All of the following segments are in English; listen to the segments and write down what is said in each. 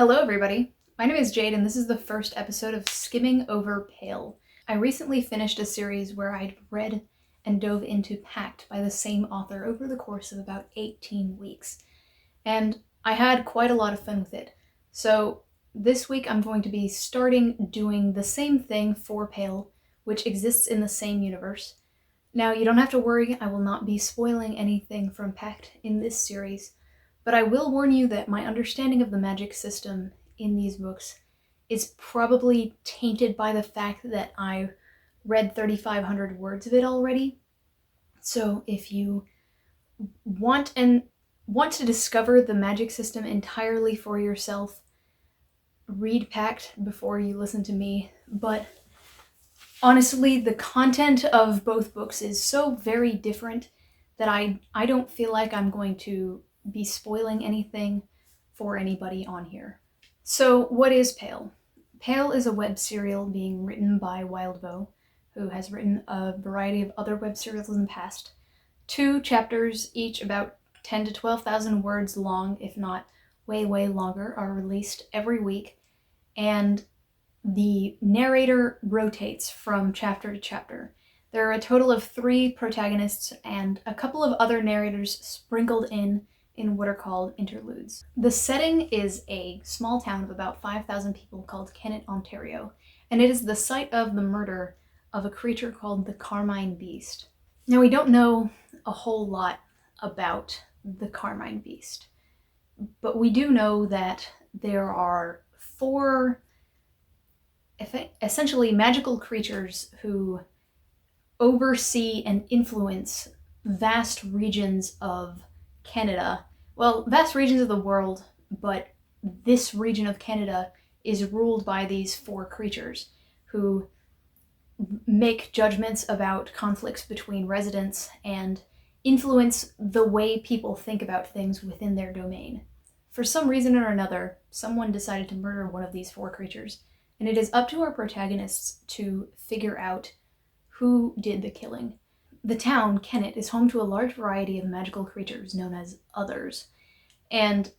Hello everybody, my name is Jade and this is the first episode of Skimming Over Pale. I recently finished a series where I'd read and dove into Pact by the same author over the course of about 18 weeks. And I had quite a lot of fun with it. So this week I'm going to be starting doing the same thing for Pale, which exists in the same universe. Now you don't have to worry, I will not be spoiling anything from Pact in this series. But I will warn you that my understanding of the magic system in these books is probably tainted by the fact that I read 3,500 words of it already. So if you want to discover the magic system entirely for yourself, read Pact before you listen to me. But honestly, the content of both books is so very different that I don't feel like I'm going to be spoiling anything for anybody on here. So what is Pale? Pale is a web serial being written by Wildbow, who has written a variety of other web serials in the past. 2 chapters, each about 10 to 12,000 words long, if not way longer, are released every week, and the narrator rotates from chapter to chapter. There are a total of 3 protagonists and a couple of other narrators sprinkled in what are called interludes. The setting is a small town of about 5,000 people called Kennett, Ontario, and it is the site of the murder of a creature called the Carmine Beast. Now, we don't know a whole lot about the Carmine Beast, but we do know that there are 4 essentially magical creatures who oversee and influence vast regions of Canada. Well, vast regions of the world, but this region of Canada is ruled by these 4 creatures who make judgments about conflicts between residents and influence the way people think about things within their domain. For some reason or another, someone decided to murder one of these 4 creatures, and it is up to our protagonists to figure out who did the killing. The town, Kennett, is home to a large variety of magical creatures known as Others, and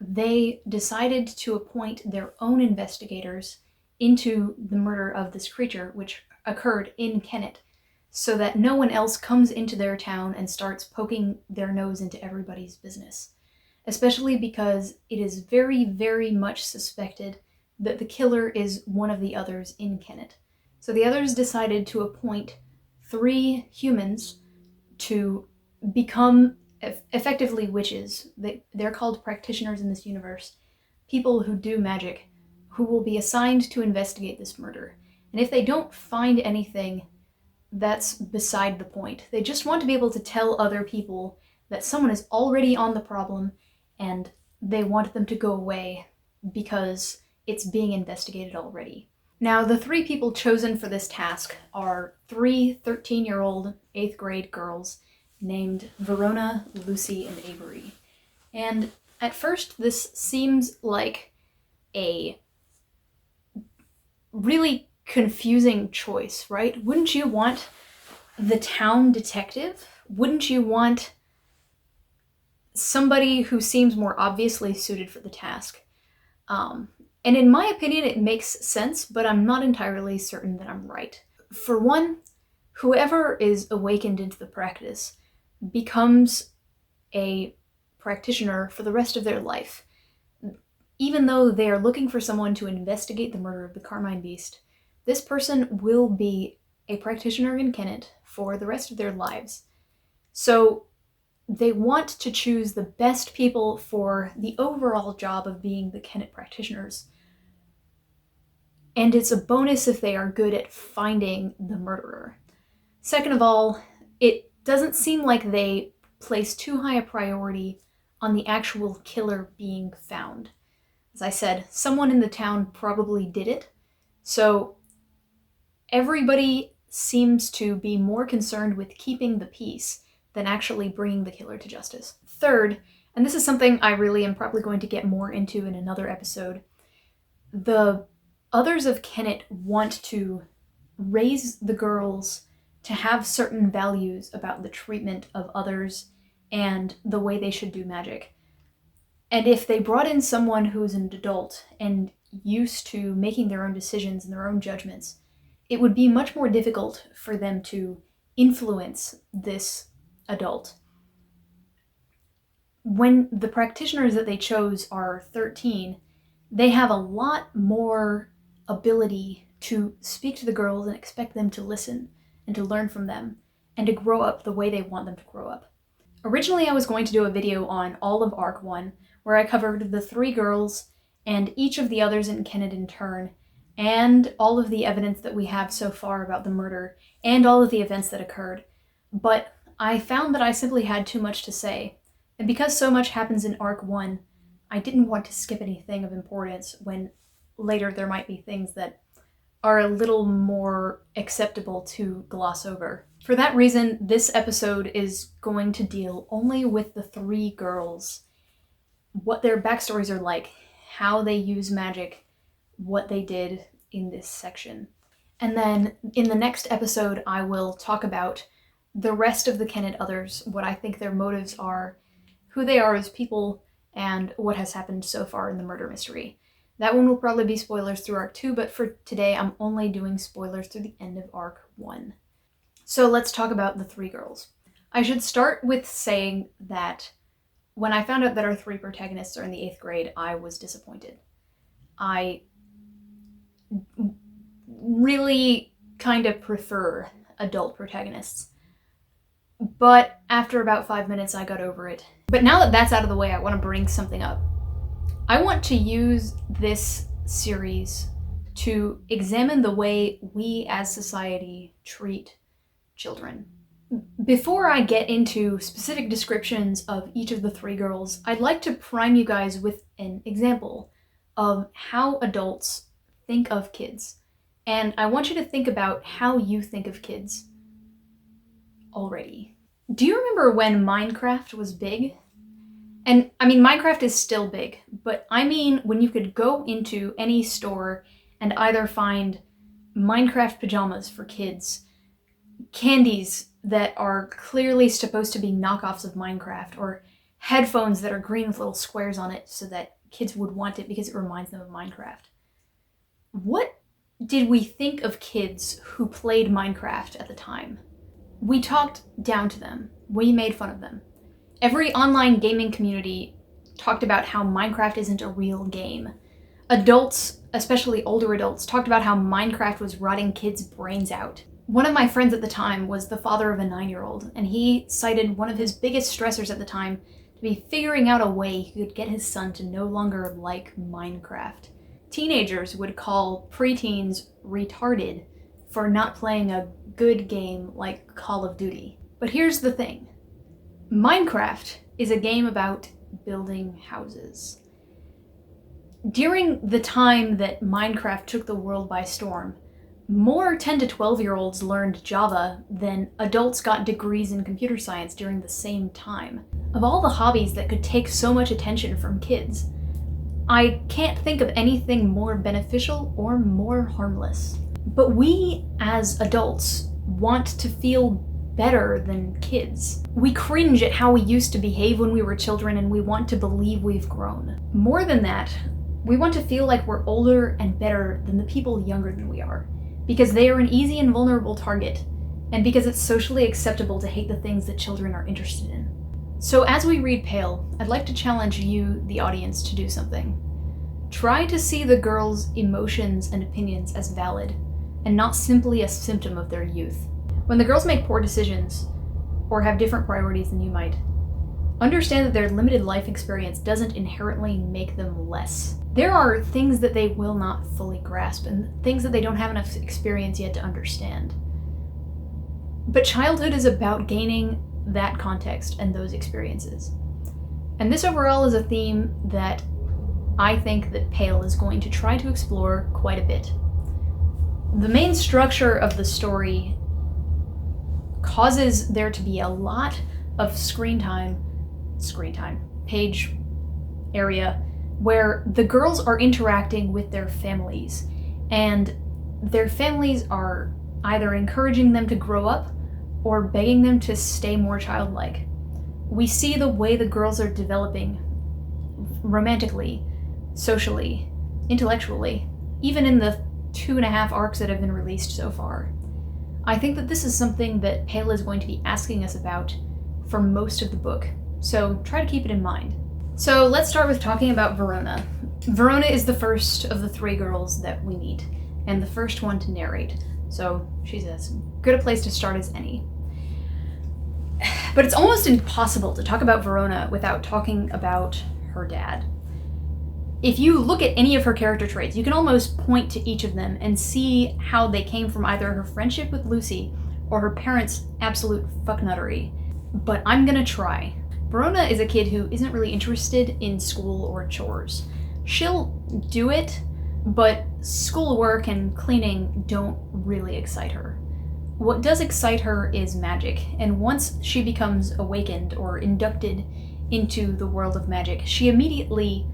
they decided to appoint their own investigators into the murder of this creature, which occurred in Kennett, so that no one else comes into their town and starts poking their nose into everybody's business, especially because it is very much suspected that the killer is one of the Others in Kennett. So the Others decided to appoint 3 humans to become effectively witches. They're called practitioners in this universe, people who do magic, who will be assigned to investigate this murder. And if they don't find anything, that's beside the point. They just want to be able to tell other people that someone is already on the problem and they want them to go away because it's being investigated already. Now, the 3 people chosen for this task are 3 13-year-old 8th grade girls named Verona, Lucy, and Avery. And at first, this seems like a really confusing choice, right? Wouldn't you want the town detective? Wouldn't you want somebody who seems more obviously suited for the task? And in my opinion, it makes sense, but I'm not entirely certain that I'm right. For one, whoever is awakened into the practice becomes a practitioner for the rest of their life. Even though they are looking for someone to investigate the murder of the Carmine Beast, this person will be a practitioner in Kennett for the rest of their lives. So they want to choose the best people for the overall job of being the Kennett practitioners. And it's a bonus if they are good at finding the murderer. Second of all, it doesn't seem like they place too high a priority on the actual killer being found. As I said, someone in the town probably did it, so everybody seems to be more concerned with keeping the peace than actually bringing the killer to justice. Third, and this is something I really am probably going to get more into in another episode, the Others of Kennett want to raise the girls to have certain values about the treatment of others and the way they should do magic. And if they brought in someone who's an adult and used to making their own decisions and their own judgments, it would be much more difficult for them to influence this adult. When the practitioners that they chose are 13, they have a lot more ability to speak to the girls and expect them to listen and to learn from them and to grow up the way they want them to grow up. Originally, I was going to do a video on all of Arc 1, where I covered the 3 girls and each of the others in Kennet in turn, and all of the evidence that we have so far about the murder, and all of the events that occurred. But I found that I simply had too much to say, and because so much happens in Arc 1, I didn't want to skip anything of importance when later there might be things that are a little more acceptable to gloss over. For that reason, this episode is going to deal only with the 3 girls, what their backstories are like, how they use magic, what they did in this section. And then in the next episode, I will talk about the rest of the Kennet others, what I think their motives are, who they are as people, and what has happened so far in the murder mystery. That one will probably be spoilers through Arc 2, but for today I'm only doing spoilers through the end of Arc 1. So let's talk about the 3 girls. I should start with saying that when I found out that our 3 protagonists are in the 8th grade, I was disappointed. I really kind of prefer adult protagonists. But after about 5 minutes, I got over it. But now that that's out of the way, I want to bring something up. I want to use this series to examine the way we as society treat children. Before I get into specific descriptions of each of the 3 girls, I'd like to prime you guys with an example of how adults think of kids. And I want you to think about how you think of kids already. Do you remember when Minecraft was big? And I mean, Minecraft is still big, but I mean when you could go into any store and either find Minecraft pajamas for kids, candies that are clearly supposed to be knockoffs of Minecraft, or headphones that are green with little squares on it so that kids would want it because it reminds them of Minecraft. What did we think of kids who played Minecraft at the time? We talked down to them. We made fun of them. Every online gaming community talked about how Minecraft isn't a real game. Adults, especially older adults, talked about how Minecraft was rotting kids' brains out. One of my friends at the time was the father of a 9-year-old, and he cited one of his biggest stressors at the time to be figuring out a way he could get his son to no longer like Minecraft. Teenagers would call preteens retarded for not playing a good game like Call of Duty. But here's the thing. Minecraft is a game about building houses. During the time that Minecraft took the world by storm, more 10 to 12-year-olds learned Java than adults got degrees in computer science during the same time. Of all the hobbies that could take so much attention from kids, I can't think of anything more beneficial or more harmless. But we, as adults, want to feel better than kids. We cringe at how we used to behave when we were children, and we want to believe we've grown. More than that, we want to feel like we're older and better than the people younger than we are, because they are an easy and vulnerable target, and because it's socially acceptable to hate the things that children are interested in. So as we read Pale, I'd like to challenge you, the audience, to do something. Try to see the girls' emotions and opinions as valid, and not simply a symptom of their youth. When the girls make poor decisions, or have different priorities than you might, understand that their limited life experience doesn't inherently make them less. There are things that they will not fully grasp, and things that they don't have enough experience yet to understand. But childhood is about gaining that context and those experiences. And this overall is a theme that I think that Pale is going to try to explore quite a bit. The main structure of the story causes there to be a lot of screen time, page area, where the girls are interacting with their families, and their families are either encouraging them to grow up or begging them to stay more childlike. We see the way the girls are developing romantically, socially, intellectually, even in the 2.5 arcs that have been released so far. I think that this is something that Pale is going to be asking us about for most of the book, so try to keep it in mind. So let's start with talking about Verona. Verona is the first of the 3 girls that we meet, and the first one to narrate, so she's as good a place to start as any. But it's almost impossible to talk about Verona without talking about her dad. If you look at any of her character traits, you can almost point to each of them and see how they came from either her friendship with Lucy or her parents' absolute fucknuttery. But I'm gonna try. Verona is a kid who isn't really interested in school or chores. She'll do it, but schoolwork and cleaning don't really excite her. What does excite her is magic, and once she becomes awakened or inducted into the world of magic, she immediately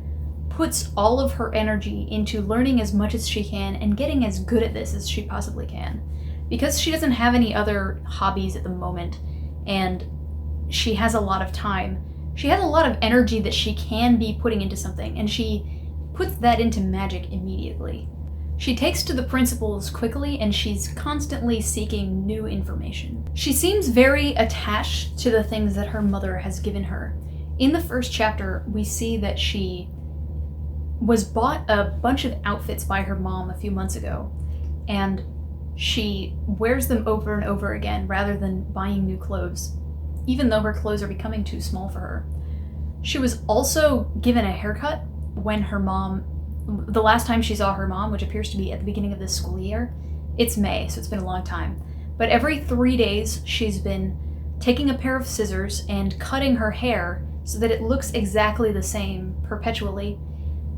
puts all of her energy into learning as much as she can and getting as good at this as she possibly can. Because she doesn't have any other hobbies at the moment, and she has a lot of time, she has a lot of energy that she can be putting into something, and she puts that into magic immediately. She takes to the principles quickly, and she's constantly seeking new information. She seems very attached to the things that her mother has given her. In the first chapter, we see that she was bought a bunch of outfits by her mom a few months ago, and she wears them over and over again rather than buying new clothes, even though her clothes are becoming too small for her. She was also given a haircut when her mom, the last time she saw her mom, which appears to be at the beginning of this school year. It's May, so it's been a long time. But every 3 days, she's been taking a pair of scissors and cutting her hair so that it looks exactly the same perpetually,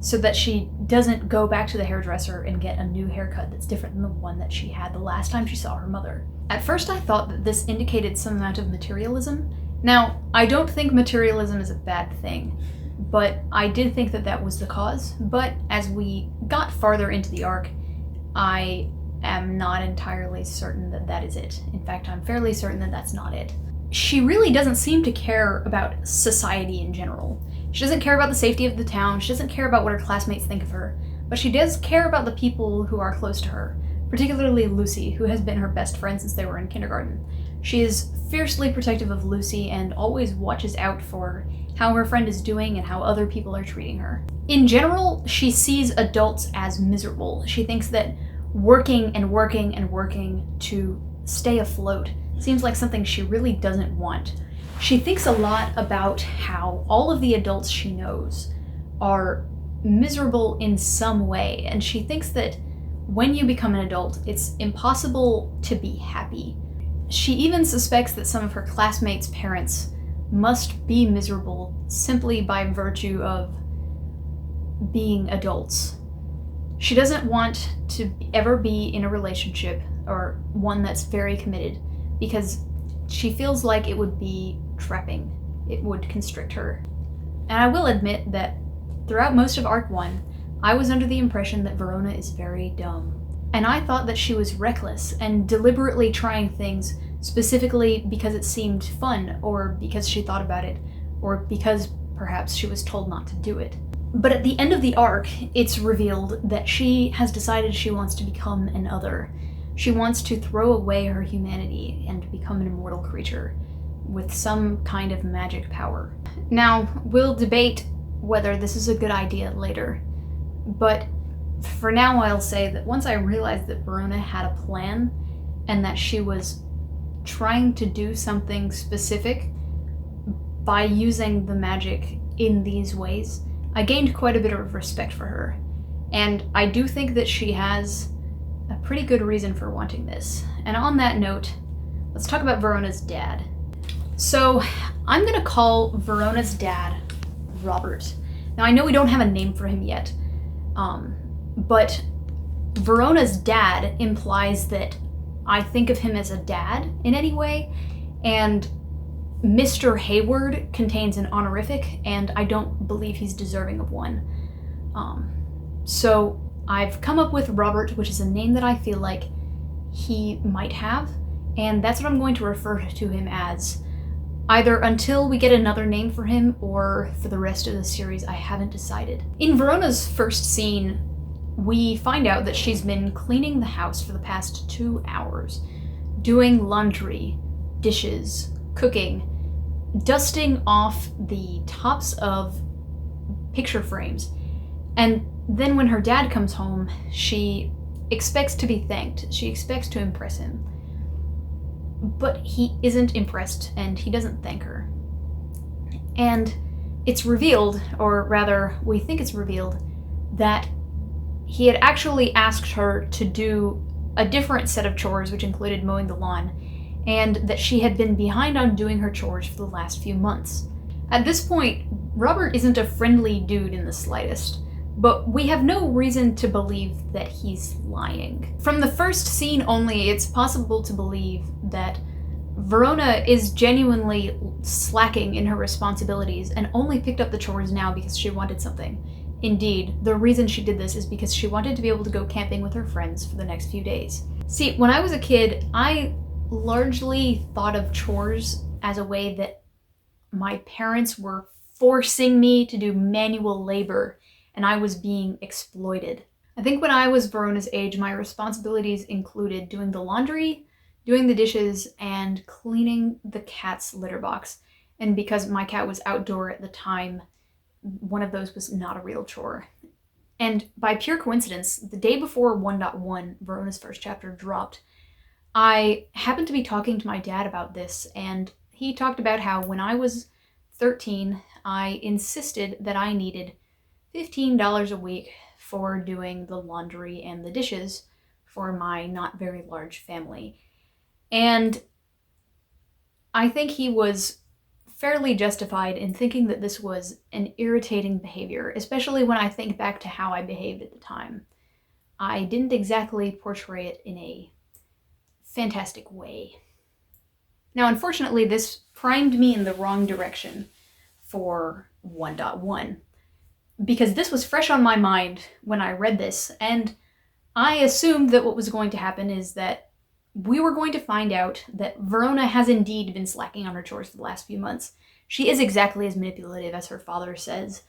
so that she doesn't go back to the hairdresser and get a new haircut that's different than the one that she had the last time she saw her mother. At first I thought that this indicated some amount of materialism. Now, I don't think materialism is a bad thing, but I did think that that was the cause. But as we got farther into the arc, I am not entirely certain that that is it. In fact, I'm fairly certain that that's not it. She really doesn't seem to care about society in general. She doesn't care about the safety of the town, she doesn't care about what her classmates think of her, but she does care about the people who are close to her, particularly Lucy, who has been her best friend since they were in kindergarten. She is fiercely protective of Lucy and always watches out for how her friend is doing and how other people are treating her. In general, she sees adults as miserable. She thinks that working and working and working to stay afloat seems like something she really doesn't want. She thinks a lot about how all of the adults she knows are miserable in some way, and she thinks that when you become an adult, it's impossible to be happy. She even suspects that some of her classmates' parents must be miserable simply by virtue of being adults. She doesn't want to ever be in a relationship, or one that's very committed, because she feels like it would be trapping. It would constrict her. And I will admit that throughout most of Arc 1, I was under the impression that Verona is very dumb. And I thought that she was reckless and deliberately trying things specifically because it seemed fun, or because she thought about it, or because perhaps she was told not to do it. But at the end of the arc, it's revealed that she has decided she wants to become an other. She wants to throw away her humanity and become an immortal creature with some kind of magic power. Now, we'll debate whether this is a good idea later, but for now I'll say that once I realized that Verona had a plan and that she was trying to do something specific by using the magic in these ways, I gained quite a bit of respect for her. And I do think that she has a pretty good reason for wanting this. And on that note, let's talk about Verona's dad. So I'm gonna call Verona's dad Robert. Now I know we don't have a name for him yet, but Verona's dad implies that I think of him as a dad in any way, and Mr. Hayward contains an honorific, and I don't believe he's deserving of one. So I've come up with Robert, which is a name that I feel like he might have, and that's what I'm going to refer to him as either until we get another name for him or for the rest of the series. I haven't decided. In Verona's first scene, we find out that she's been cleaning the house for the past 2 hours, doing laundry, dishes, cooking, dusting off the tops of picture frames. And then when her dad comes home, she expects to be thanked. She expects to impress him. But he isn't impressed, and he doesn't thank her. And it's revealed, or rather, we think it's revealed, that he had actually asked her to do a different set of chores, which included mowing the lawn, and that she had been behind on doing her chores for the last few months. At this point, Robert isn't a friendly dude in the slightest, but we have no reason to believe that he's lying. From the first scene only, it's possible to believe that Verona is genuinely slacking in her responsibilities and only picked up the chores now because she wanted something. Indeed, the reason she did this is because she wanted to be able to go camping with her friends for the next few days. See, when I was a kid, I largely thought of chores as a way that my parents were forcing me to do manual labor and I was being exploited. I think when I was Verona's age, my responsibilities included doing the laundry, doing the dishes, and cleaning the cat's litter box. And because my cat was outdoor at the time, one of those was not a real chore. And by pure coincidence, the day before 1.1, Verona's first chapter, dropped, I happened to be talking to my dad about this, and he talked about how when I was 13, I insisted that I needed $15 a week for doing the laundry and the dishes for my not very large family. And I think he was fairly justified in thinking that this was an irritating behavior, especially when I think back to how I behaved at the time. I didn't exactly portray it in a fantastic way. Now, unfortunately, this primed me in the wrong direction for 1.1, because this was fresh on my mind when I read this, and I assumed that what was going to happen is that we were going to find out that Verona has indeed been slacking on her chores for the last few months. She is exactly as manipulative as her father says,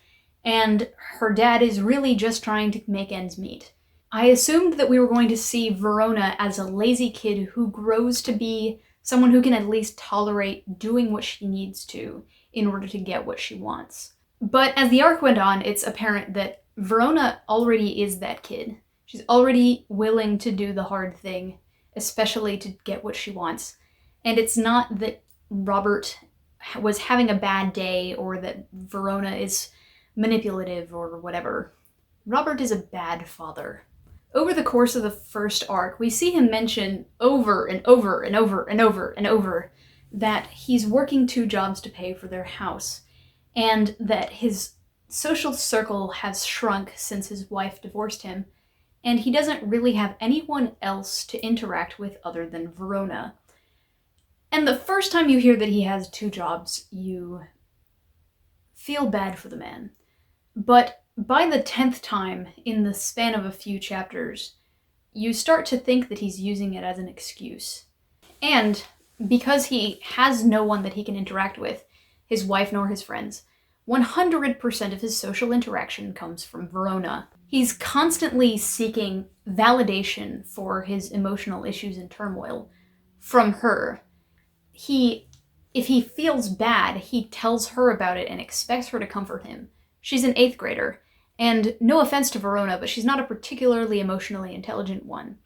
and her dad is really just trying to make ends meet. I assumed that we were going to see Verona as a lazy kid who grows to be someone who can at least tolerate doing what she needs to in order to get what she wants. But as the arc went on, it's apparent that Verona already is that kid. She's already willing to do the hard thing, especially to get what she wants. And it's not that Robert was having a bad day or that Verona is manipulative or whatever. Robert is a bad father. Over the course of the first arc, we see him mention over and over and over and over and over that he's working 2 jobs to pay for their house, and that his social circle has shrunk since his wife divorced him, and he doesn't really have anyone else to interact with other than Verona. And the first time you hear that he has 2 jobs, you feel bad for the man. But by the 10th time, in the span of a few chapters, you start to think that he's using it as an excuse. And because he has no one that he can interact with, his wife nor his friends, 100% of his social interaction comes from Verona. He's constantly seeking validation for his emotional issues and turmoil from her. If he feels bad, he tells her about it and expects her to comfort him. She's an 8th grader, and no offense to Verona, but she's not a particularly emotionally intelligent one.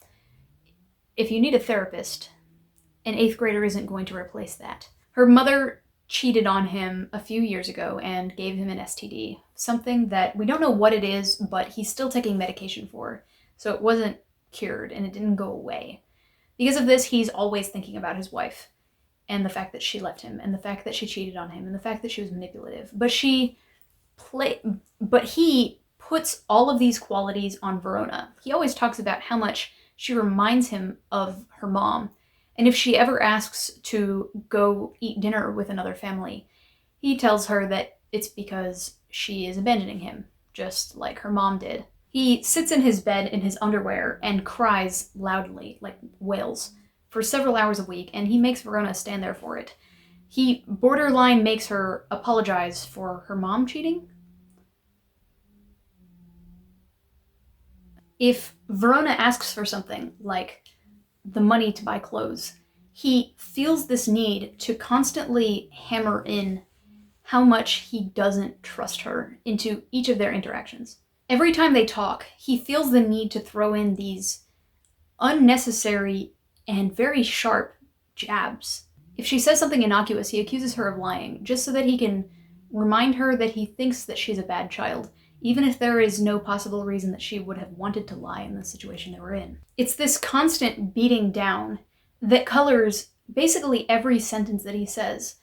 If you need a therapist, an 8th grader isn't going to replace that. Her mother cheated on him a few years ago and gave him an STD, something that we don't know what it is, but he's still taking medication for, so it wasn't cured and it didn't go away. Because of this, he's always thinking about his wife and the fact that she left him and the fact that she cheated on him and the fact that she was manipulative. But he puts all of these qualities on Verona. He always talks about how much she reminds him of her mom. And if she ever asks to go eat dinner with another family, he tells her that it's because she is abandoning him, just like her mom did. He sits in his bed in his underwear and cries loudly, like wails, for several hours a week, and he makes Verona stand there for it. He borderline makes her apologize for her mom cheating. If Verona asks for something, like the money to buy clothes, he feels this need to constantly hammer in how much he doesn't trust her into each of their interactions. Every time they talk, he feels the need to throw in these unnecessary and very sharp jabs. If she says something innocuous, he accuses her of lying, just so that he can remind her that he thinks that she's a bad child, even if there is no possible reason that she would have wanted to lie in the situation they were in. It's this constant beating down that colors basically every sentence that he says,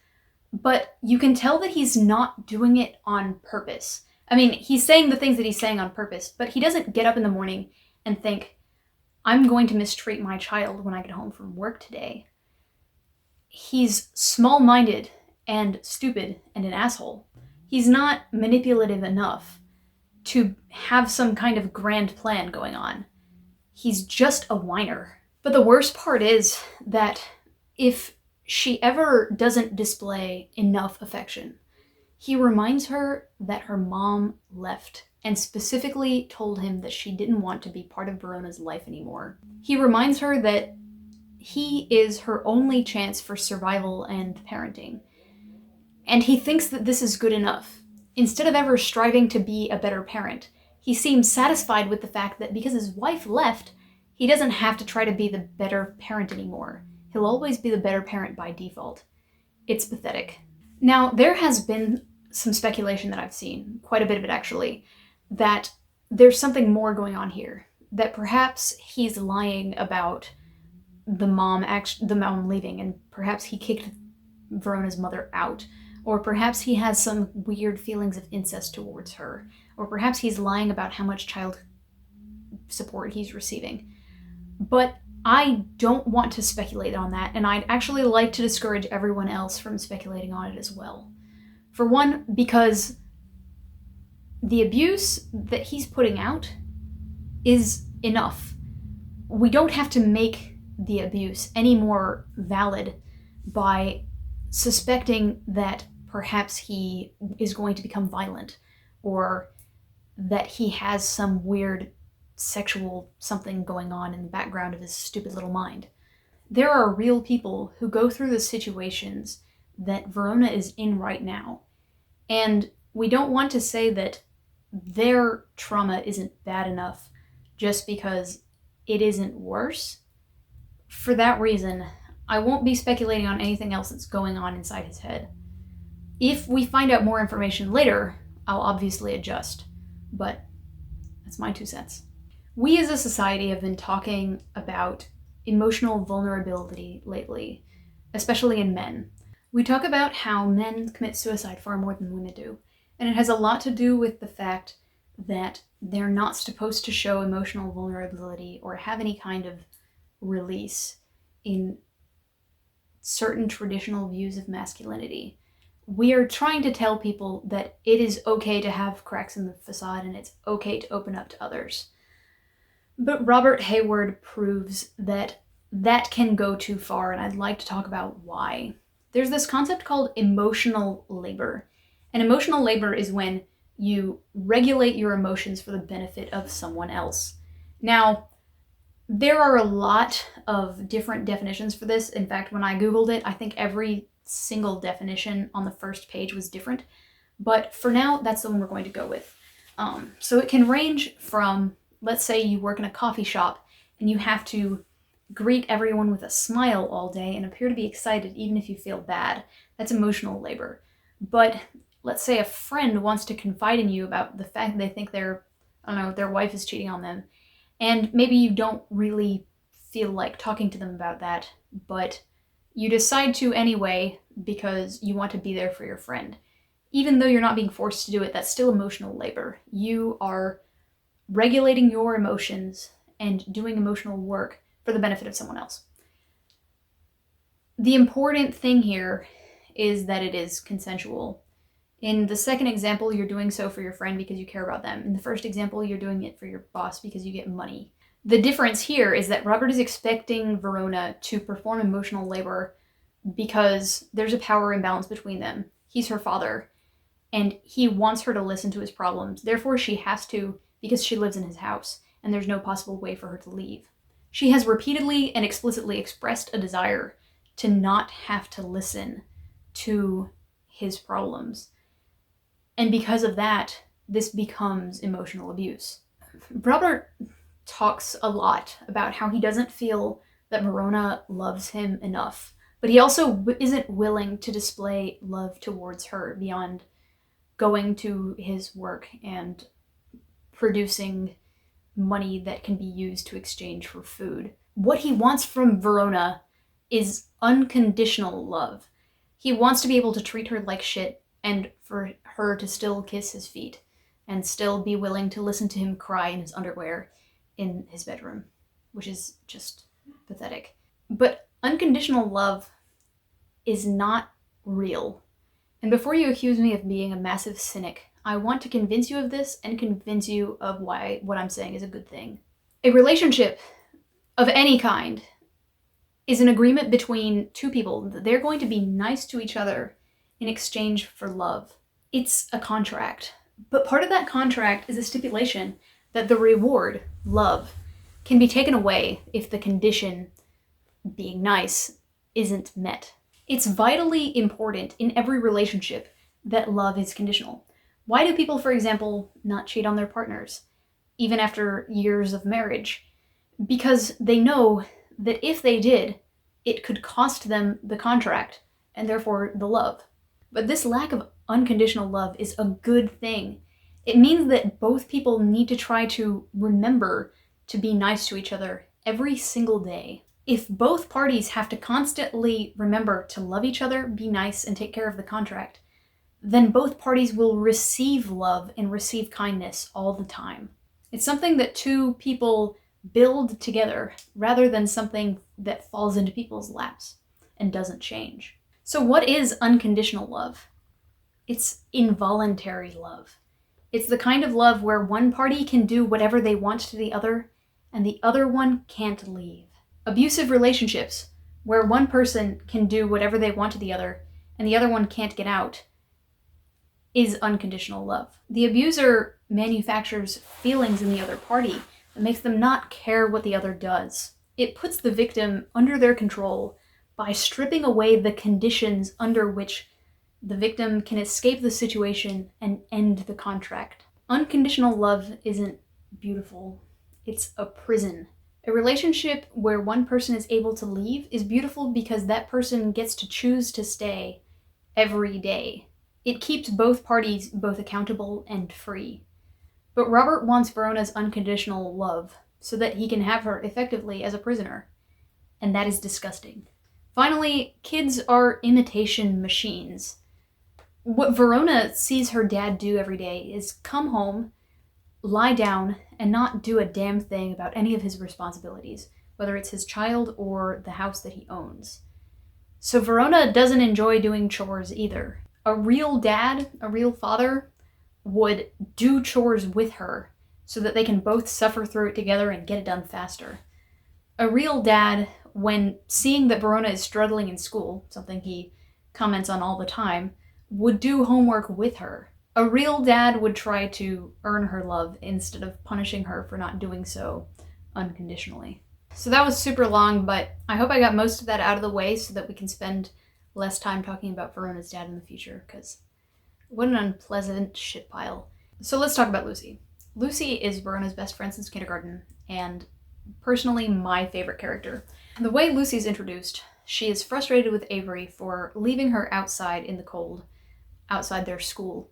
but you can tell that he's not doing it on purpose. I mean, he's saying the things that he's saying on purpose, but he doesn't get up in the morning and think, I'm going to mistreat my child when I get home from work today. He's small-minded and stupid and an asshole. He's not manipulative enough to have some kind of grand plan going on. He's just a whiner. But the worst part is that if she ever doesn't display enough affection, he reminds her that her mom left and specifically told him that she didn't want to be part of Verona's life anymore. He reminds her that he is her only chance for survival and parenting. And he thinks that this is good enough. Instead of ever striving to be a better parent, he seems satisfied with the fact that because his wife left, he doesn't have to try to be the better parent anymore. He'll always be the better parent by default. It's pathetic. Now, there has been some speculation that I've seen, quite a bit of it actually, that there's something more going on here. That perhaps he's lying about the mom leaving, and perhaps he kicked Verona's mother out. Or perhaps he has some weird feelings of incest towards her. Or perhaps he's lying about how much child support he's receiving. But I don't want to speculate on that, and I'd actually like to discourage everyone else from speculating on it as well. For one, because the abuse that he's putting out is enough. We don't have to make the abuse any more valid by suspecting that perhaps he is going to become violent, or that he has some weird sexual something going on in the background of his stupid little mind. There are real people who go through the situations that Verona is in right now, and we don't want to say that their trauma isn't bad enough just because it isn't worse. For that reason, I won't be speculating on anything else that's going on inside his head. If we find out more information later, I'll obviously adjust, but that's my 2 cents. We as a society have been talking about emotional vulnerability lately, especially in men. We talk about how men commit suicide far more than women do, and it has a lot to do with the fact that they're not supposed to show emotional vulnerability or have any kind of release in certain traditional views of masculinity. We are trying to tell people that it is okay to have cracks in the facade and it's okay to open up to others. But Robert Hayward proves that that can go too far, and I'd like to talk about why. There's this concept called emotional labor. And emotional labor is when you regulate your emotions for the benefit of someone else. Now, there are a lot of different definitions for this. In fact, when I Googled it, I think every single definition on the first page was different. But for now, that's the one we're going to go with. So it can range from, let's say you work in a coffee shop and you have to greet everyone with a smile all day and appear to be excited even if you feel bad. That's emotional labor. But let's say a friend wants to confide in you about the fact that they think their wife is cheating on them. And maybe you don't really feel like talking to them about that, but you decide to anyway because you want to be there for your friend. Even though you're not being forced to do it, that's still emotional labor. You are regulating your emotions and doing emotional work for the benefit of someone else. The important thing here is that it is consensual. In the second example, you're doing so for your friend because you care about them. In the first example, you're doing it for your boss because you get money. The difference here is that Robert is expecting Verona to perform emotional labor because there's a power imbalance between them. He's her father, and he wants her to listen to his problems. Therefore, she has to, because she lives in his house, and there's no possible way for her to leave. She has repeatedly and explicitly expressed a desire to not have to listen to his problems. And because of that, this becomes emotional abuse. Robert talks a lot about how he doesn't feel that Verona loves him enough, but he also isn't willing to display love towards her beyond going to his work and producing money that can be used to exchange for food. What he wants from Verona is unconditional love. He wants to be able to treat her like shit and for her to still kiss his feet and still be willing to listen to him cry in his underwear in his bedroom, which is just pathetic. But unconditional love is not real. And before you accuse me of being a massive cynic, I want to convince you of this and convince you of why what I'm saying is a good thing. A relationship of any kind is an agreement between two people that they're going to be nice to each other in exchange for love. It's a contract. But part of that contract is a stipulation that the reward, love, can be taken away if the condition, being nice, isn't met. It's vitally important in every relationship that love is conditional. Why do people, for example, not cheat on their partners, even after years of marriage? Because they know that if they did, it could cost them the contract, and therefore the love. But this lack of unconditional love is a good thing. It means that both people need to try to remember to be nice to each other every single day. If both parties have to constantly remember to love each other, be nice, and take care of the contract, then both parties will receive love and receive kindness all the time. It's something that two people build together rather than something that falls into people's laps and doesn't change. So what is unconditional love? It's involuntary love. It's the kind of love where one party can do whatever they want to the other and the other one can't leave. Abusive relationships, where one person can do whatever they want to the other and the other one can't get out, is unconditional love. The abuser manufactures feelings in the other party that makes them not care what the other does. It puts the victim under their control by stripping away the conditions under which the victim can escape the situation and end the contract. Unconditional love isn't beautiful. It's a prison. A relationship where one person is able to leave is beautiful because that person gets to choose to stay every day. It keeps both parties both accountable and free. But Robert wants Verona's unconditional love so that he can have her effectively as a prisoner. And that is disgusting. Finally, kids are imitation machines. What Verona sees her dad do every day is come home, lie down, and not do a damn thing about any of his responsibilities, whether it's his child or the house that he owns. So Verona doesn't enjoy doing chores either. A real dad, a real father, would do chores with her so that they can both suffer through it together and get it done faster. A real dad, when seeing that Verona is struggling in school, something he comments on all the time, would do homework with her. A real dad would try to earn her love instead of punishing her for not doing so unconditionally. So that was super long, but I hope I got most of that out of the way so that we can spend less time talking about Verona's dad in the future, because what an unpleasant shit pile. So let's talk about Lucy. Lucy is Verona's best friend since kindergarten, and personally my favorite character. The way Lucy's introduced, she is frustrated with Avery for leaving her outside in the cold, outside their school,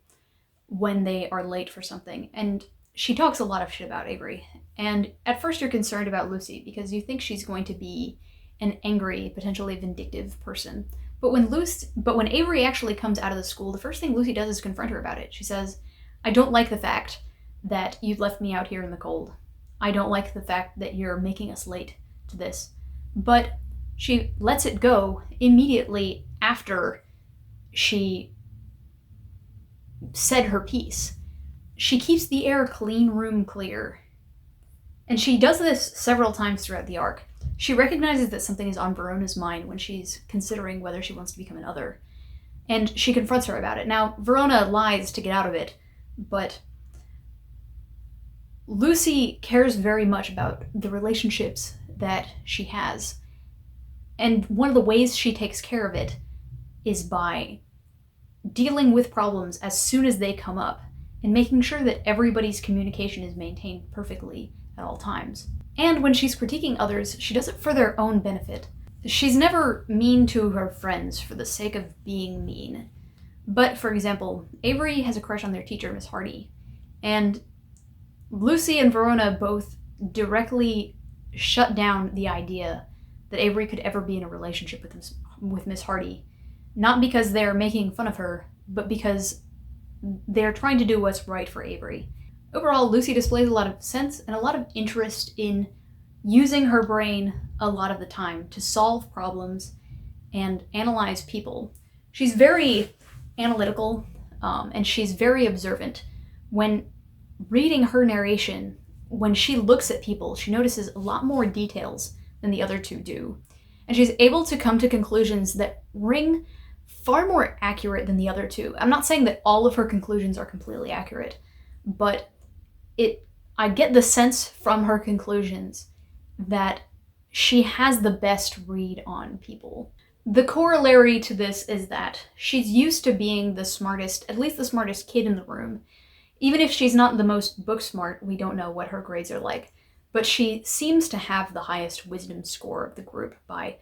when they are late for something, and she talks a lot of shit about Avery. And at first you're concerned about Lucy because you think she's going to be an angry, potentially vindictive person. But when Avery actually comes out of the school, the first thing Lucy does is confront her about it. She says, "I don't like the fact that you've left me out here in the cold. I don't like the fact that you're making us late to this." But she lets it go immediately after she said her piece. She keeps the air clean, room clear. And she does this several times throughout the arc. She recognizes that something is on Verona's mind when she's considering whether she wants to become an other, and she confronts her about it. Now, Verona lies to get out of it, but Lucy cares very much about the relationships that she has, and one of the ways she takes care of it is by dealing with problems as soon as they come up and making sure that everybody's communication is maintained perfectly at all times. And when she's critiquing others, she does it for their own benefit. She's never mean to her friends for the sake of being mean. But, for example, Avery has a crush on their teacher, Miss Hardy, and Lucy and Verona both directly shut down the idea that Avery could ever be in a relationship with Miss Hardy. Not because they're making fun of her, but because they're trying to do what's right for Avery. Overall, Lucy displays a lot of sense and a lot of interest in using her brain a lot of the time to solve problems and analyze people. She's very analytical, and she's very observant. When reading her narration, when she looks at people, she notices a lot more details than the other two do. And she's able to come to conclusions that ring far more accurate than the other two. I'm not saying that all of her conclusions are completely accurate, but I get the sense from her conclusions that she has the best read on people. The corollary to this is that she's used to being the smartest, at least the smartest kid in the room. Even if she's not the most book smart, we don't know what her grades are like, but she seems to have the highest wisdom score of the group by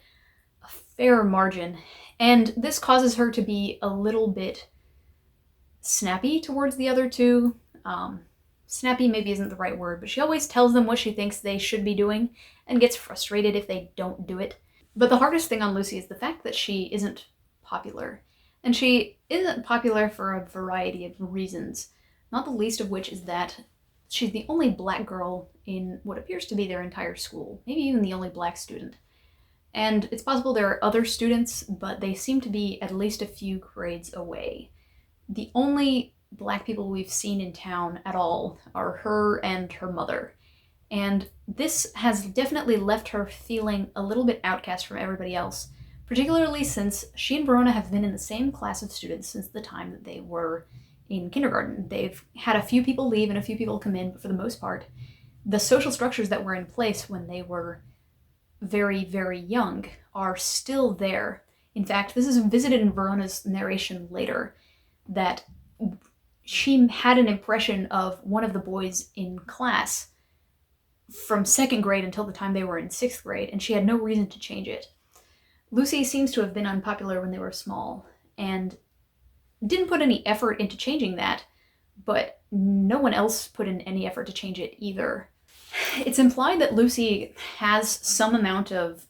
a fair margin, and this causes her to be a little bit snappy towards the other two. Snappy maybe isn't the right word, but she always tells them what she thinks they should be doing and gets frustrated if they don't do it. But the hardest thing on Lucy is the fact that she isn't popular. And she isn't popular for a variety of reasons, not the least of which is that she's the only black girl in what appears to be their entire school, maybe even the only black student. And it's possible there are other students, but they seem to be at least a few grades away. The only black people we've seen in town at all are her and her mother. And this has definitely left her feeling a little bit outcast from everybody else, particularly since she and Verona have been in the same class of students since the time that they were in kindergarten. They've had a few people leave and a few people come in, but for the most part, the social structures that were in place when they were very, very young are still there. In fact, this is visited in Verona's narration later, that she had an impression of one of the boys in class from second grade until the time they were in sixth grade, and she had no reason to change it. Lucy seems to have been unpopular when they were small, and didn't put any effort into changing that, but no one else put in any effort to change it either. It's implied that Lucy has some amount of,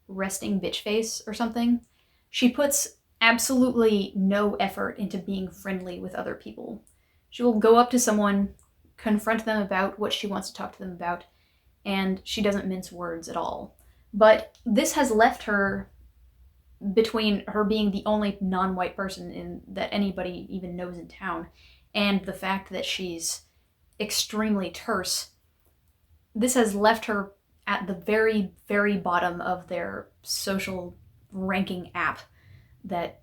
resting bitch face or something. She puts absolutely no effort into being friendly with other people. She will go up to someone, confront them about what she wants to talk to them about, and she doesn't mince words at all. But this has left her between her being the only non-white person that anybody even knows in town, and the fact that she's extremely terse. This has left her at the very, very bottom of their social ranking app that,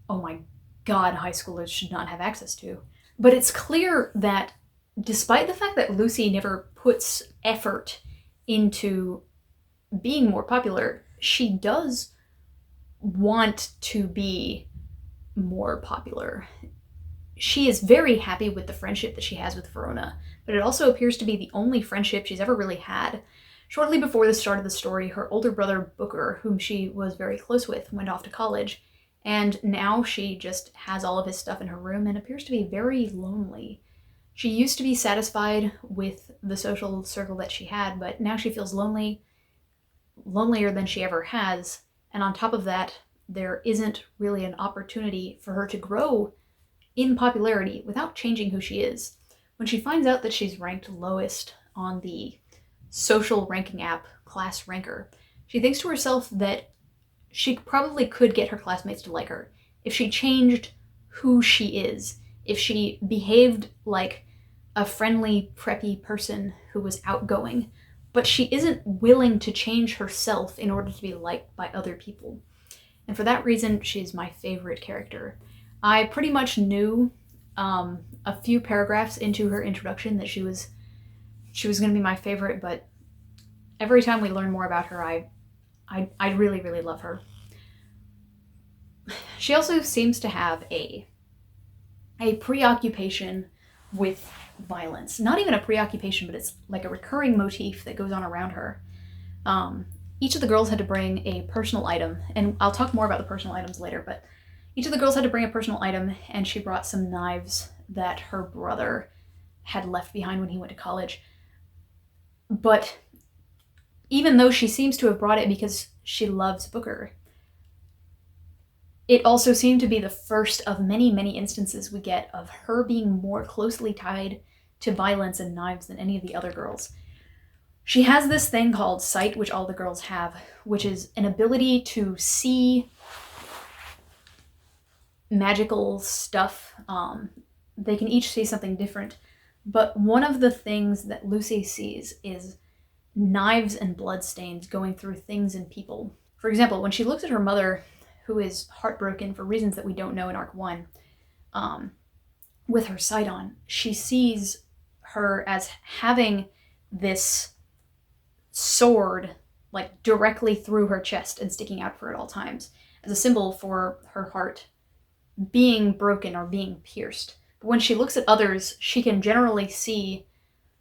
oh my god, high schoolers should not have access to. But it's clear that despite the fact that Lucy never puts effort into being more popular, she does want to be more popular. She is very happy with the friendship that she has with Verona, but it also appears to be the only friendship she's ever really had. Shortly before the start of the story, her older brother Booker, whom she was very close with, went off to college, and now she just has all of his stuff in her room and appears to be very lonely. She used to be satisfied with the social circle that she had, but now she feels lonelier than she ever has, and on top of that, there isn't really an opportunity for her to grow in popularity without changing who she is. When she finds out that she's ranked lowest on the social ranking app Class Ranker, she thinks to herself that she probably could get her classmates to like her if she changed who she is, if she behaved like a friendly, preppy person who was outgoing. but she isn't willing to change herself in order to be liked by other people. And for that reason, she's my favorite character. I pretty much knew a few paragraphs into her introduction that she was going to be my favorite, but every time we learn more about her, I really, really love her. She also seems to have a preoccupation with violence. Not even a preoccupation, but it's like a recurring motif that goes on around her. Each of the girls had to bring a personal item, and I'll talk more about the personal items later, but each of the girls had to bring a personal item, and she brought some knives that her brother had left behind when he went to college. But even though she seems to have brought it because she loves Booker, it also seemed to be the first of many, many instances we get of her being more closely tied to violence and knives than any of the other girls. She has this thing called sight, which all the girls have, which is an ability to see magical stuff. They can each see something different, but one of the things that Lucy sees is knives and bloodstains going through things and people. For example, when she looks at her mother, who is heartbroken for reasons that we don't know in Arc 1, with her sight on, she sees her as having this sword like directly through her chest and sticking out for at all times as a symbol for her heart being broken or being pierced. But when she looks at others, she can generally see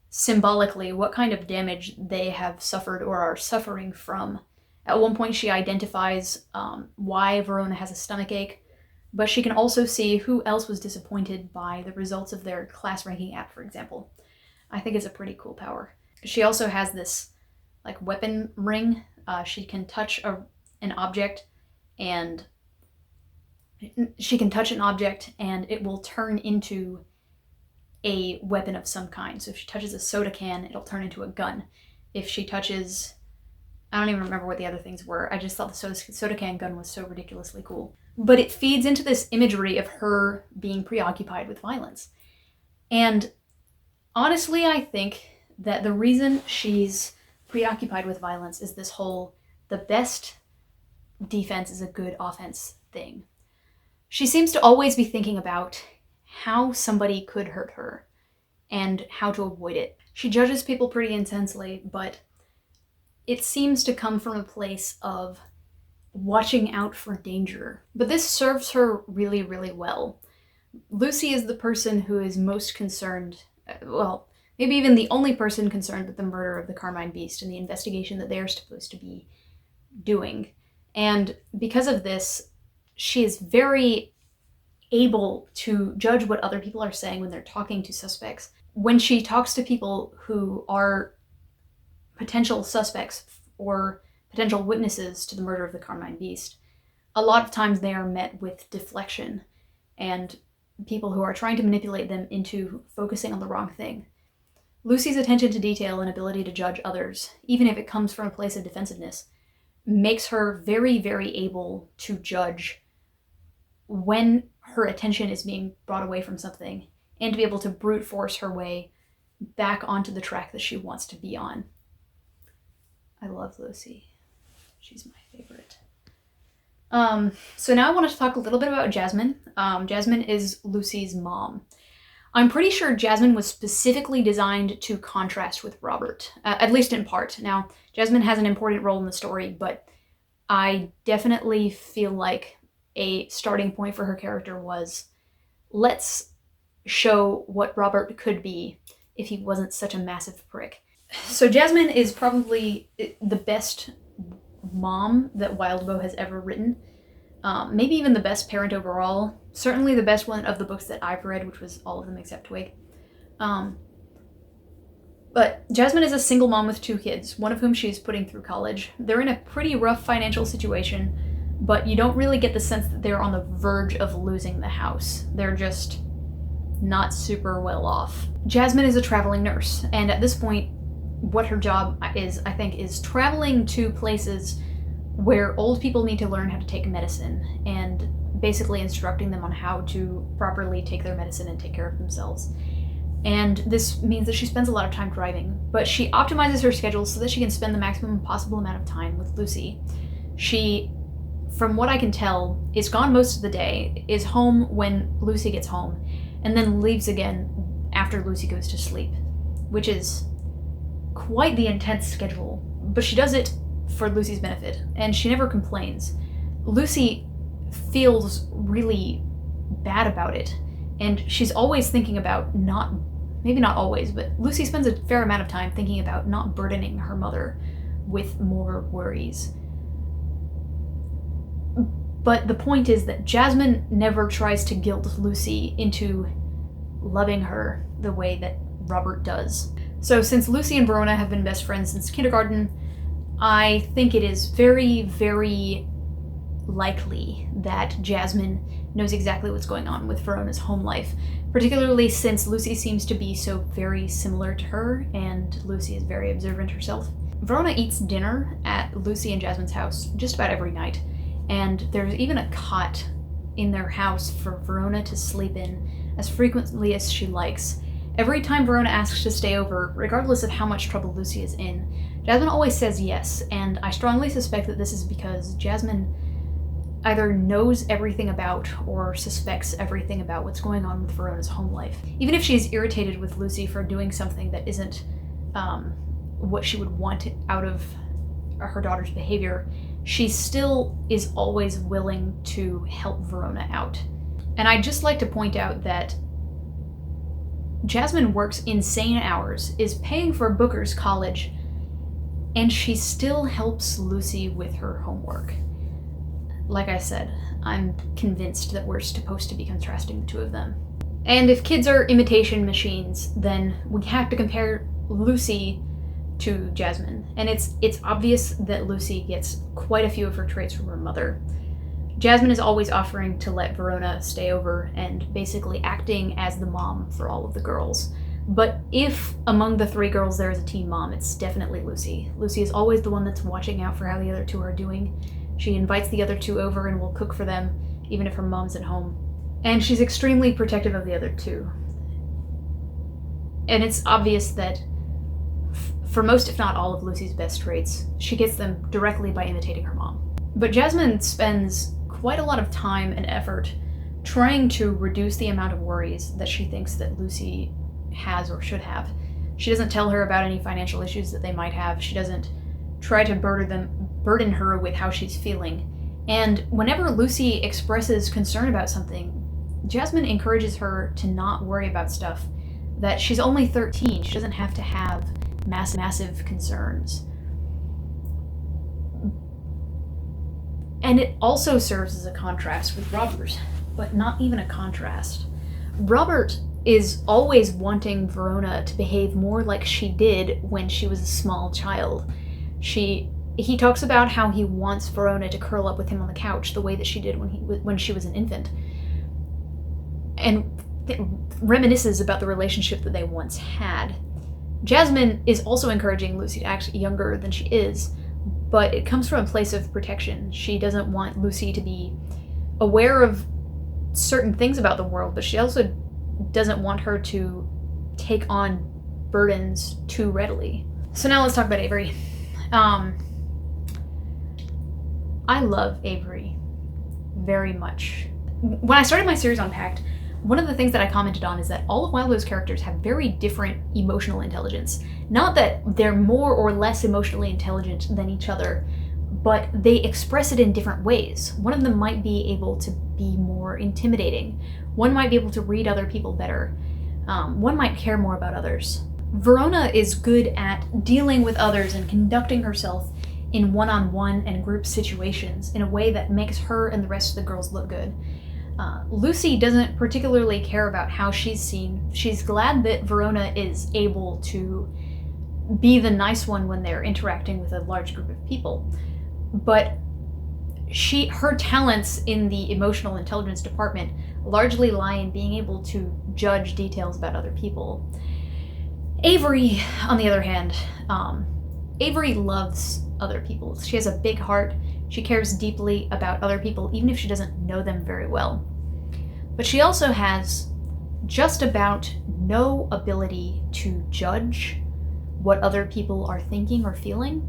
symbolically what kind of damage they have suffered or are suffering from. At one point she identifies why Verona has a stomachache, but she can also see who else was disappointed by the results of their class ranking app, for example. I think it's a pretty cool power. She also has this like weapon ring. She can touch an object and it will turn into a weapon of some kind. So if she touches a soda can, it'll turn into a gun. If she touches, I don't even remember what the other things were. I just thought the soda can gun was so ridiculously cool. But it feeds into this imagery of her being preoccupied with violence. And honestly, I think that the reason she's preoccupied with violence is this whole, the best defense is a good offense thing. She seems to always be thinking about how somebody could hurt her and how to avoid it. She judges people pretty intensely, but it seems to come from a place of watching out for danger. But this serves her really, really well. Lucy is the person who is most concerned, well, maybe even the only person concerned with the murder of the Carmine Beast and the investigation that they're supposed to be doing. And because of this, she is very able to judge what other people are saying when they're talking to suspects. When she talks to people who are potential suspects or potential witnesses to the murder of the Carmine Beast, a lot of times they are met with deflection and people who are trying to manipulate them into focusing on the wrong thing. Lucy's attention to detail and ability to judge others, even if it comes from a place of defensiveness, makes her very, very able to judge when her attention is being brought away from something and to be able to brute force her way back onto the track that she wants to be on. I love Lucy. She's my favorite. So now I want to talk a little bit about Jasmine. Jasmine is Lucy's mom. I'm pretty sure Jasmine was specifically designed to contrast with Robert, at least in part. Now, Jasmine has an important role in the story, but I definitely feel like a starting point for her character was, let's show what Robert could be if he wasn't such a massive prick. So Jasmine is probably the best mom that Wildbow has ever written. Maybe even the best parent overall. Certainly the best one of the books that I've read, which was all of them except Twig. But Jasmine is a single mom with 2 kids, one of whom she is putting through college. They're in a pretty rough financial situation, but you don't really get the sense that they're on the verge of losing the house. They're just not super well off. Jasmine is a traveling nurse, and at this point, what her job is, I think, is traveling to places where old people need to learn how to take medicine and basically instructing them on how to properly take their medicine and take care of themselves. and this means that she spends a lot of time driving, but she optimizes her schedule so that she can spend the maximum possible amount of time with Lucy. She, from what I can tell, is gone most of the day, is home when Lucy gets home, and then leaves again after Lucy goes to sleep, which is quite the intense schedule, but she does it for Lucy's benefit, and she never complains. Lucy feels really bad about it, and she's always thinking about maybe not always, but Lucy spends a fair amount of time thinking about not burdening her mother with more worries. But the point is that Jasmine never tries to guilt Lucy into loving her the way that Robert does. So since Lucy and Verona have been best friends since kindergarten, I think it is very, very likely that Jasmine knows exactly what's going on with Verona's home life, particularly since Lucy seems to be so very similar to her, and Lucy is very observant herself. Verona eats dinner at Lucy and Jasmine's house just about every night, and there's even a cot in their house for Verona to sleep in as frequently as she likes. Every time Verona asks to stay over, regardless of how much trouble Lucy is in, Jasmine always says yes, and I strongly suspect that this is because Jasmine either knows everything about or suspects everything about what's going on with Verona's home life. Even if she's irritated with Lucy for doing something that isn't what she would want out of her daughter's behavior, she still is always willing to help Verona out. And I'd just like to point out that Jasmine works insane hours, is paying for Booker's college, and she still helps Lucy with her homework. Like I said, I'm convinced that we're supposed to be contrasting the two of them. And if kids are imitation machines, then we have to compare Lucy to Jasmine. And it's obvious that Lucy gets quite a few of her traits from her mother. Jasmine is always offering to let Verona stay over and basically acting as the mom for all of the girls. But if among the three girls there is a teen mom, it's definitely Lucy. Lucy is always the one that's watching out for how the other two are doing. She invites the other two over and will cook for them, even if her mom's at home. And she's extremely protective of the other two. And it's obvious that for most, if not all, of Lucy's best traits, she gets them directly by imitating her mom. But Jasmine spends quite a lot of time and effort trying to reduce the amount of worries that she thinks that Lucy has or should have. She doesn't tell her about any financial issues that they might have. She doesn't try to burden her with how she's feeling. And whenever Lucy expresses concern about something, Jasmine encourages her to not worry about stuff, that she's only 13. She doesn't have to have massive concerns. And it also serves as a contrast with Robert, but not even a contrast. Robert is always wanting Verona to behave more like she did when she was a small child. He talks about how he wants Verona to curl up with him on the couch the way that she did when she was an infant, and reminisces about the relationship that they once had. Jasmine is also encouraging Lucy to act younger than she is, but it comes from a place of protection. She doesn't want Lucy to be aware of certain things about the world, but she also doesn't want her to take on burdens too readily. So now let's talk about Avery. I love Avery very much. When I started my series on Pact, one of the things that I commented on is that all of Milo's characters have very different emotional intelligence. Not that they're more or less emotionally intelligent than each other, but they express it in different ways. One of them might be able to be more intimidating. One might be able to read other people better. One might care more about others. Verona is good at dealing with others and conducting herself in one-on-one and group situations in a way that makes her and the rest of the girls look good. Lucy doesn't particularly care about how she's seen. She's glad that Verona is able to be the nice one when they're interacting with a large group of people. But her talents in the emotional intelligence department largely lie in being able to judge details about other people. Avery, on the other hand, Avery loves other people. She has a big heart. She cares deeply about other people, even if she doesn't know them very well. But she also has just about no ability to judge what other people are thinking or feeling,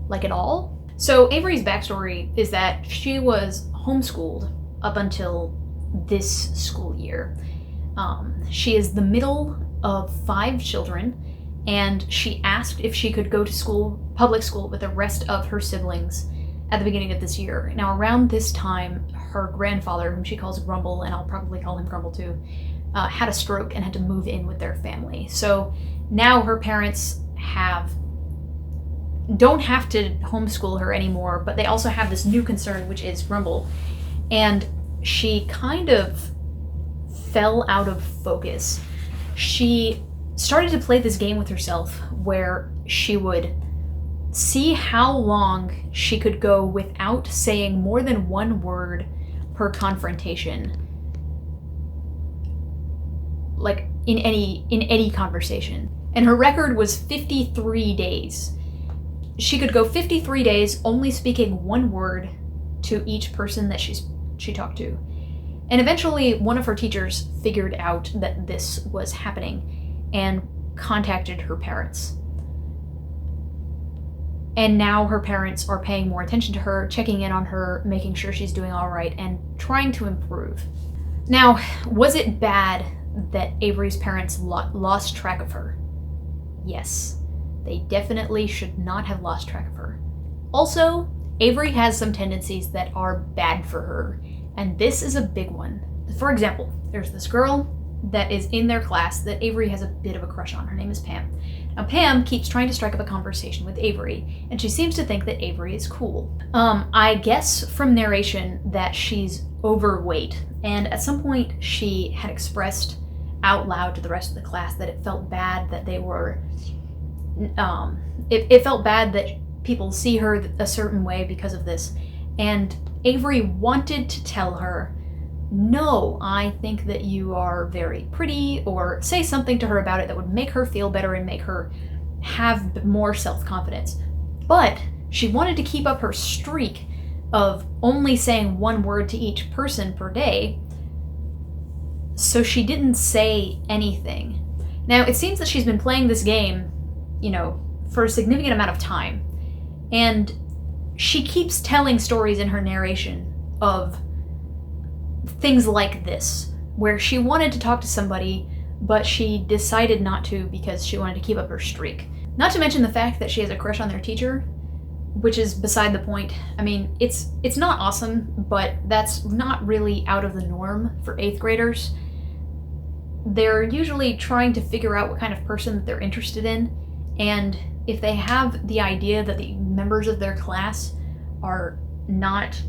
like at all. So Avery's backstory is that she was homeschooled up until this school year. She is the middle of 5 children, and she asked if she could go to school, public school, with the rest of her siblings at the beginning of this year. Now, around this time, her grandfather, whom she calls Grumble, and I'll probably call him Grumble too, had a stroke and had to move in with their family. So now her parents don't have to homeschool her anymore, but they also have this new concern, which is Grumble. And she kind of fell out of focus. She started to play this game with herself where she would see how long she could go without saying more than one word per confrontation, like in any conversation. And her record was 53 days. She could go 53 days only speaking one word to each person that she talked to. And eventually, one of her teachers figured out that this was happening and contacted her parents. And now her parents are paying more attention to her, checking in on her, making sure she's doing all right, and trying to improve. Now, was it bad that Avery's parents lost track of her? Yes, they definitely should not have lost track of her. Also, Avery has some tendencies that are bad for her, and this is a big one. For example, there's this girl that is in their class that Avery has a bit of a crush on. Her name is Pam. Now, Pam keeps trying to strike up a conversation with Avery, and she seems to think that Avery is cool. I guess from narration that she's overweight, and at some point she had expressed out loud to the rest of the class that it felt bad that they were, it felt bad that people see her a certain way because of this, and Avery wanted to tell her, no, I think that you are very pretty, or say something to her about it that would make her feel better and make her have more self-confidence. But she wanted to keep up her streak of only saying one word to each person per day, so she didn't say anything. Now, it seems that she's been playing this game, for a significant amount of time, and she keeps telling stories in her narration of things like this, where she wanted to talk to somebody, but she decided not to because she wanted to keep up her streak. Not to mention the fact that she has a crush on their teacher, which is beside the point. I mean, it's not awesome, but that's not really out of the norm for 8th graders. They're usually trying to figure out what kind of person that they're interested in, and if they have the idea that the members of their class are not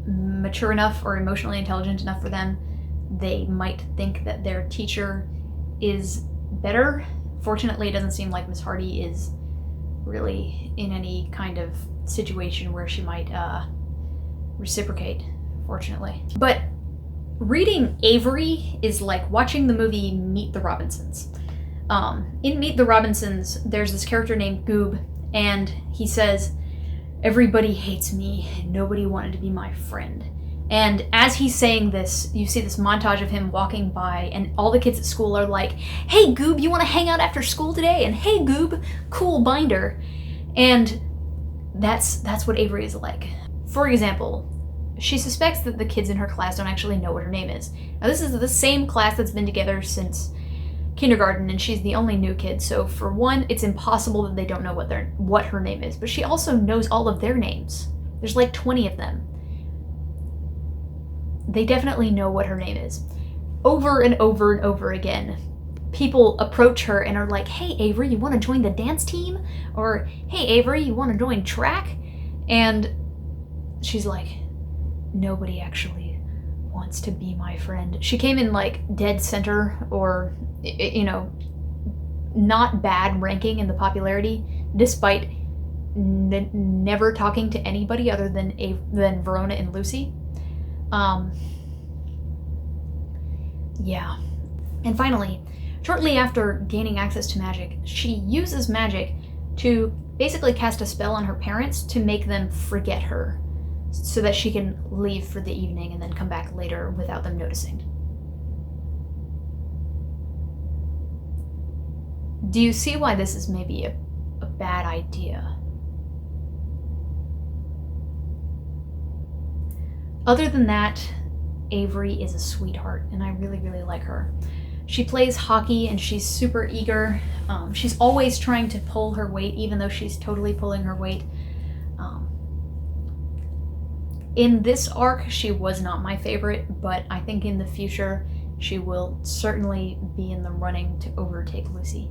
mature enough or emotionally intelligent enough for them, they might think that their teacher is better. Fortunately, it doesn't seem like Miss Hardy is really in any kind of situation where she might reciprocate, fortunately. But reading Avery is like watching the movie Meet the Robinsons. In Meet the Robinsons, there's this character named Goob, and he says, "Everybody hates me, and nobody wanted to be my friend." And as he's saying this, you see this montage of him walking by, and all the kids at school are like, "Hey Goob, you want to hang out after school today?" And "Hey Goob, cool binder." And that's what Avery is like. For example, she suspects that the kids in her class don't actually know what her name is. Now, this is the same class that's been together since kindergarten, and she's the only new kid, so for one, it's impossible that they don't know what her name is. But she also knows all of their names. There's like 20 of them. They definitely know what her name is. Over and over and over again, people approach her and are like, "Hey Avery, you want to join the dance team?" Or, "Hey Avery, you want to join track?" And she's like, "Nobody actually wants to be my friend." She came in like dead center, or not bad ranking in the popularity, despite never talking to anybody other than Verona and Lucy. Yeah. And finally, shortly after gaining access to magic, she uses magic to basically cast a spell on her parents to make them forget her, so that she can leave for the evening and then come back later without them noticing. Do you see why this is maybe a bad idea? Other than that, Avery is a sweetheart, and I really, really like her. She plays hockey, and she's super eager. She's always trying to pull her weight, even though she's totally pulling her weight. In this arc, she was not my favorite, but I think in the future, she will certainly be in the running to overtake Lucy.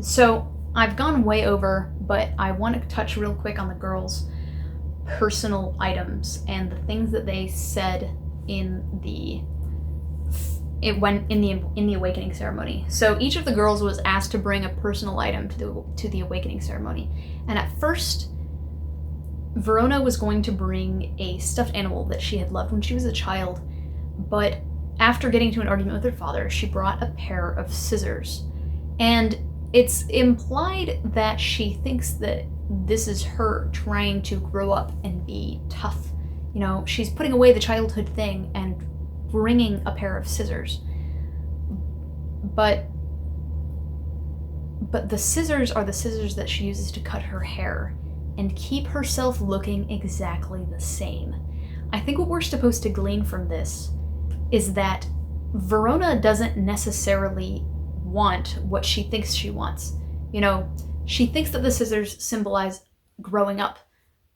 So I've gone way over, but I want to touch real quick on the girls' personal items and the things that they said in the awakening ceremony. So each of the girls was asked to bring a personal item to the awakening ceremony, and at first, Verona was going to bring a stuffed animal that she had loved when she was a child, but after getting into an argument with her father, she brought a pair of scissors. And it's implied that she thinks that this is her trying to grow up and be tough. You know, she's putting away the childhood thing and bringing a pair of scissors. But the scissors are the scissors that she uses to cut her hair and keep herself looking exactly the same. I think what we're supposed to glean from this is that Verona doesn't necessarily want what she thinks she wants. You know, she thinks that the scissors symbolize growing up,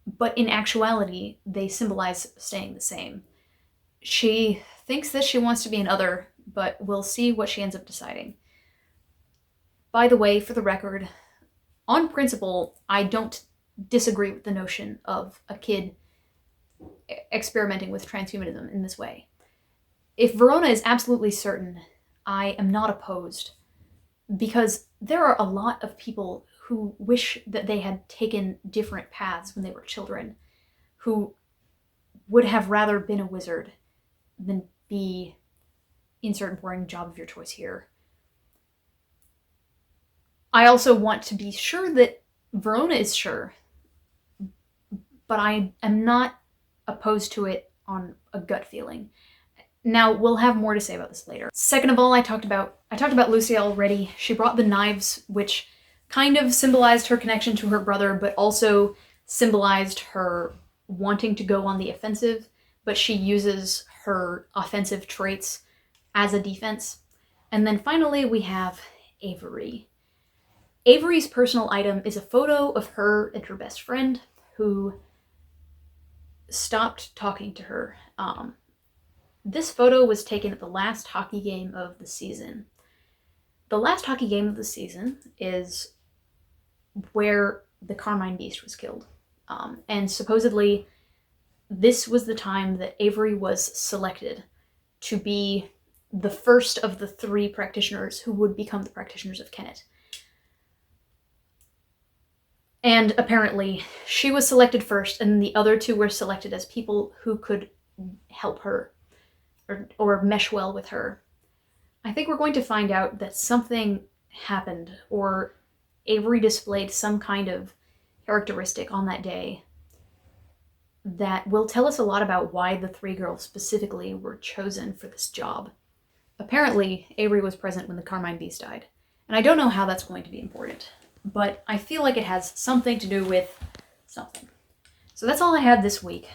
but in actuality, they symbolize staying the same. She thinks that she wants to be an other, but we'll see what she ends up deciding. By the way, for the record, on principle, I don't disagree with the notion of a kid experimenting with transhumanism in this way. If Verona is absolutely certain, I am not opposed, because there are a lot of people who wish that they had taken different paths when they were children, who would have rather been a wizard than be insert boring job of your choice here. I also want to be sure that Verona is sure, but I am not opposed to it on a gut feeling. Now, we'll have more to say about this later. Second of all, I talked about Lucy already. She brought the knives, which kind of symbolized her connection to her brother, but also symbolized her wanting to go on the offensive, but she uses her offensive traits as a defense. And then finally, we have Avery. Avery's personal item is a photo of her and her best friend, who stopped talking to her. This photo was taken at the last hockey game of the season. The last hockey game of the season is where the Carmine Beast was killed. And supposedly, this was the time that Avery was selected to be the first of the 3 practitioners who would become the practitioners of Kennet. And apparently, she was selected first, and the other 2 were selected as people who could help her or mesh well with her. I think we're going to find out that something happened, or Avery displayed some kind of characteristic on that day that will tell us a lot about why the 3 girls specifically were chosen for this job. Apparently, Avery was present when the Carmine Beast died, and I don't know how that's going to be important, but I feel like it has something to do with something. So that's all I had this week.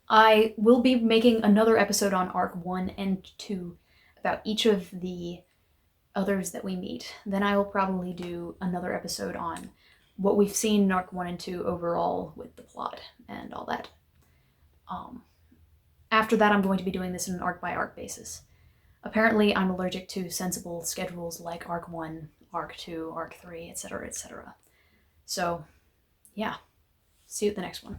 I will be making another episode on Arc 1 and 2 about each of the others that we meet. Then I will probably do another episode on what we've seen in Arc 1 and 2 overall with the plot and all that. After that, I'm going to be doing this in an arc-by-arc basis. Apparently, I'm allergic to sensible schedules like Arc 1, Arc 2, Arc 3, etc., etc. So, yeah. See you at the next one.